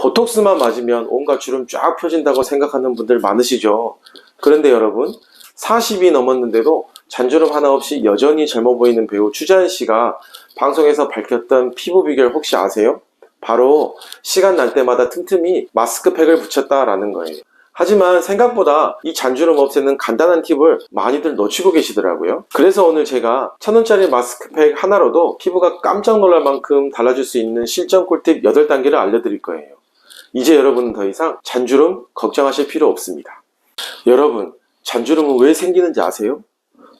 보톡스만 맞으면 온갖 주름 쫙 펴진다고 생각하는 분들 많으시죠? 그런데 여러분, 40이 넘었는데도 잔주름 하나 없이 여전히 젊어 보이는 배우 추자연 씨가 방송에서 밝혔던 피부 비결 혹시 아세요? 바로 시간 날 때마다 틈틈이 마스크팩을 붙였다라는 거예요. 하지만 생각보다 이 잔주름 없애는 간단한 팁을 많이들 놓치고 계시더라고요. 그래서 오늘 제가 1000원짜리 마스크팩 하나로도 피부가 깜짝 놀랄 만큼 달라질 수 있는 실전 꿀팁 8단계를 알려드릴 거예요. 이제 여러분은 더 이상 잔주름 걱정하실 필요 없습니다. 여러분, 잔주름은 왜 생기는지 아세요?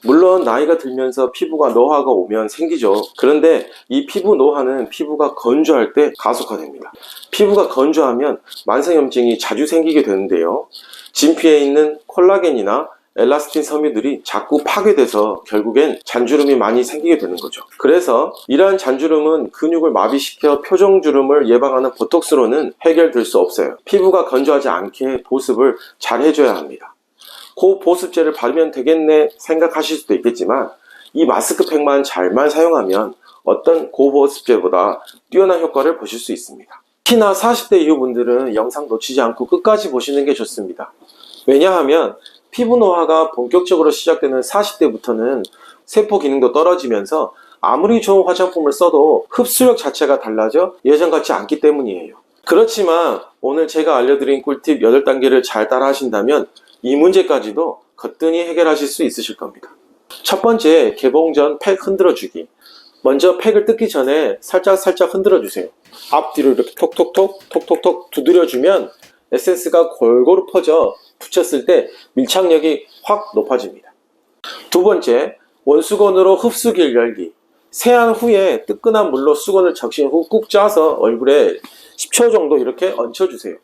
물론 나이가 들면서 피부가 노화가 오면 생기죠. 그런데 이 피부 노화는 피부가 건조할 때 가속화됩니다. 피부가 건조하면 만성염증이 자주 생기게 되는데요. 진피에 있는 콜라겐이나 엘라스틴 섬유들이 자꾸 파괴돼서 결국엔 잔주름이 많이 생기게 되는 거죠. 그래서 이러한 잔주름은 근육을 마비시켜 표정주름을 예방하는 보톡스로는 해결될 수 없어요. 피부가 건조하지 않게 보습을 잘 해줘야 합니다. 고보습제를 바르면 되겠네 생각하실 수도 있겠지만 이 마스크팩만 잘만 사용하면 어떤 고보습제보다 뛰어난 효과를 보실 수 있습니다. 특히나 40대 이후 분들은 영상 놓치지 않고 끝까지 보시는 게 좋습니다. 왜냐하면 피부 노화가 본격적으로 시작되는 40대부터는 세포 기능도 떨어지면서 아무리 좋은 화장품을 써도 흡수력 자체가 달라져 예전 같지 않기 때문이에요. 그렇지만 오늘 제가 알려드린 꿀팁 8단계를 잘 따라 하신다면 이 문제까지도 거뜬히 해결하실 수 있으실 겁니다. 첫 번째, 개봉 전 팩 흔들어주기. 먼저 팩을 뜯기 전에 살짝 흔들어 주세요. 앞뒤로 이렇게 톡톡톡 두드려주면 에센스가 골고루 퍼져 붙였을 때 밀착력이 확 높아집니다. 두 번째, 원수건으로 흡수기를 열기. 세안 후에 뜨끈한 물로 수건을 적신 후 꾹 짜서 얼굴에 10초 정도 이렇게 얹혀주세요.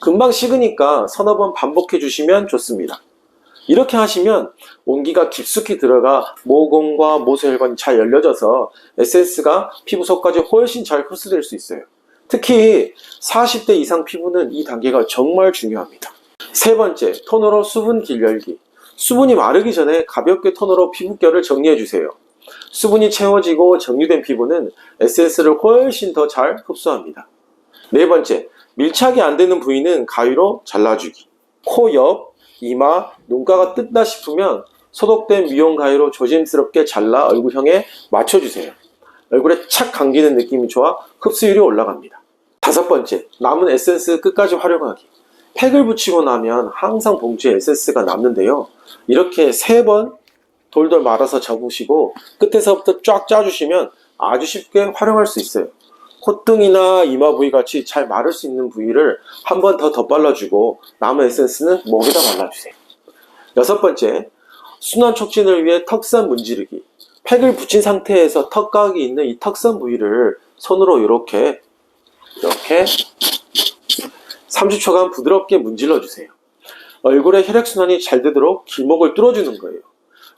금방 식으니까 서너 번 반복해 주시면 좋습니다. 이렇게 하시면 온기가 깊숙이 들어가 모공과 모세혈관이 잘 열려져서 에센스가 피부 속까지 훨씬 잘 흡수될 수 있어요. 특히 40대 이상 피부는 이 단계가 정말 중요합니다. 세 번째, 톤으로 수분 길 열기. 수분이 마르기 전에 가볍게 톤으로 피부결을 정리해 주세요. 수분이 채워지고 정리된 피부는 에센스를 훨씬 더 잘 흡수합니다. 네 번째, 밀착이 안 되는 부위는 가위로 잘라주기. 코 옆, 이마, 눈가가 뜬다 싶으면 소독된 미용 가위로 조심스럽게 잘라 얼굴형에 맞춰주세요. 얼굴에 착 감기는 느낌이 좋아 흡수율이 올라갑니다. 다섯 번째, 남은 에센스 끝까지 활용하기. 팩을 붙이고 나면 항상 봉지에 에센스가 남는데요. 이렇게 3번 돌돌 말아서 접으시고 끝에서부터 쫙 짜주시면 아주 쉽게 활용할 수 있어요. 콧등이나 이마 부위 같이 잘 마를 수 있는 부위를 한 번 더 덧발라주고 남은 에센스는 목에다 발라주세요. 여섯 번째, 순환 촉진을 위해 턱선 문지르기. 팩을 붙인 상태에서 턱각이 있는 이 턱선 부위를 손으로 이렇게 30초간 부드럽게 문질러 주세요. 얼굴에 혈액순환이 잘 되도록 길목을 뚫어주는 거예요.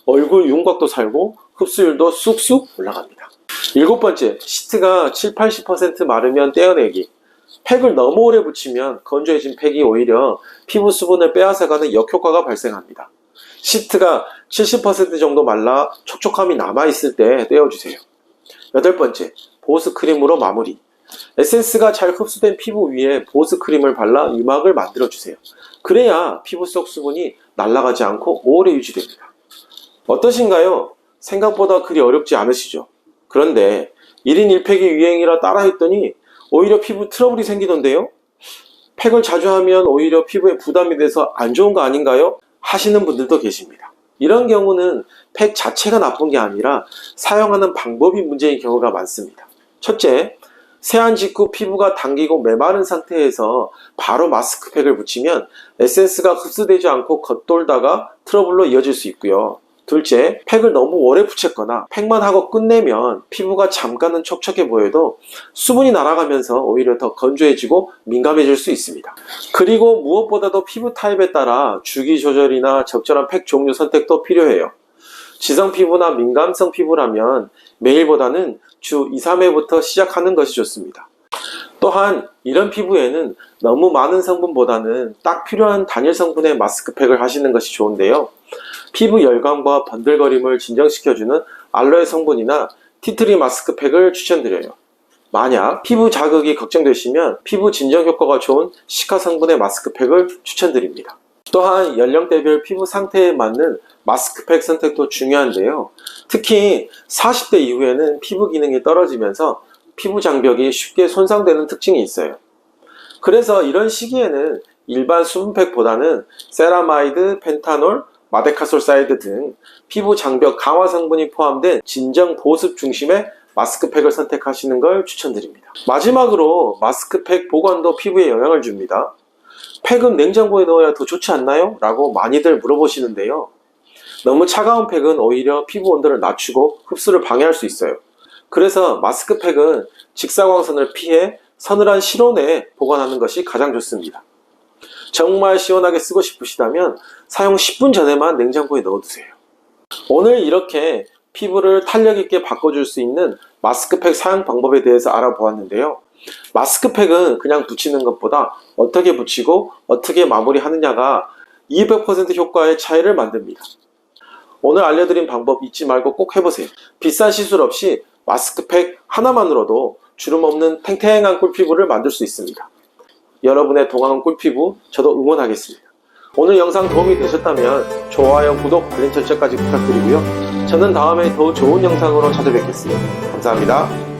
얼굴 윤곽도 살고 흡수율도 쑥쑥 올라갑니다. 일곱 번째, 시트가 70-80% 마르면 떼어내기. 팩을 너무 오래 붙이면 건조해진 팩이 오히려 피부 수분을 빼앗아가는 역효과가 발생합니다. 시트가 70% 정도 말라 촉촉함이 남아있을 때 떼어주세요. 여덟 번째, 보습 크림으로 마무리. 에센스가 잘 흡수된 피부 위에 보습 크림을 발라 유막을 만들어주세요. 그래야 피부 속 수분이 날아가지 않고 오래 유지됩니다. 어떠신가요? 생각보다 그리 어렵지 않으시죠? 그런데 1인 1팩이 유행이라 따라했더니 오히려 피부 트러블이 생기던데요? 팩을 자주 하면 오히려 피부에 부담이 돼서 안 좋은 거 아닌가요? 하시는 분들도 계십니다. 이런 경우는 팩 자체가 나쁜 게 아니라 사용하는 방법이 문제인 경우가 많습니다. 첫째, 세안 직후 피부가 당기고 메마른 상태에서 바로 마스크팩을 붙이면 에센스가 흡수되지 않고 겉돌다가 트러블로 이어질 수 있고요. 둘째, 팩을 너무 오래 붙였거나 팩만 하고 끝내면 피부가 잠깐은 촉촉해 보여도 수분이 날아가면서 오히려 더 건조해지고 민감해질 수 있습니다. 그리고 무엇보다도 피부 타입에 따라 주기 조절이나 적절한 팩 종류 선택도 필요해요. 지성 피부나 민감성 피부라면 매일보다는 주 2-3회부터 시작하는 것이 좋습니다. 또한 이런 피부에는 너무 많은 성분보다는 딱 필요한 단일 성분의 마스크팩을 하시는 것이 좋은데요. 피부 열감과 번들거림을 진정시켜주는 알로에 성분이나 티트리 마스크팩을 추천드려요. 만약 피부 자극이 걱정되시면 피부 진정 효과가 좋은 시카 성분의 마스크팩을 추천드립니다. 또한 연령대별 피부 상태에 맞는 마스크팩 선택도 중요한데요. 특히 40대 이후에는 피부 기능이 떨어지면서 피부 장벽이 쉽게 손상되는 특징이 있어요. 그래서 이런 시기에는 일반 수분팩보다는 세라마이드, 펜타놀, 마데카솔사이드 등 피부 장벽 강화 성분이 포함된 진정 보습 중심의 마스크팩을 선택하시는 걸 추천드립니다. 마지막으로 마스크팩 보관도 피부에 영향을 줍니다. 팩은 냉장고에 넣어야 더 좋지 않나요? 라고 많이들 물어보시는데요. 너무 차가운 팩은 오히려 피부 온도를 낮추고 흡수를 방해할 수 있어요. 그래서 마스크팩은 직사광선을 피해 서늘한 실온에 보관하는 것이 가장 좋습니다. 정말 시원하게 쓰고 싶으시다면 사용 10분 전에만 냉장고에 넣어두세요. 오늘 이렇게 피부를 탄력 있게 바꿔줄 수 있는 마스크팩 사용 방법에 대해서 알아보았는데요. 마스크팩은 그냥 붙이는 것보다 어떻게 붙이고 어떻게 마무리하느냐가 200% 효과의 차이를 만듭니다. 오늘 알려드린 방법 잊지 말고 꼭 해보세요. 비싼 시술 없이 마스크팩 하나만으로도 주름 없는 탱탱한 꿀피부를 만들 수 있습니다. 여러분의 동안 꿀피부 저도 응원하겠습니다. 오늘 영상 도움이 되셨다면 좋아요, 구독, 알림 설정까지 부탁드리고요. 저는 다음에 더 좋은 영상으로 찾아뵙겠습니다. 감사합니다.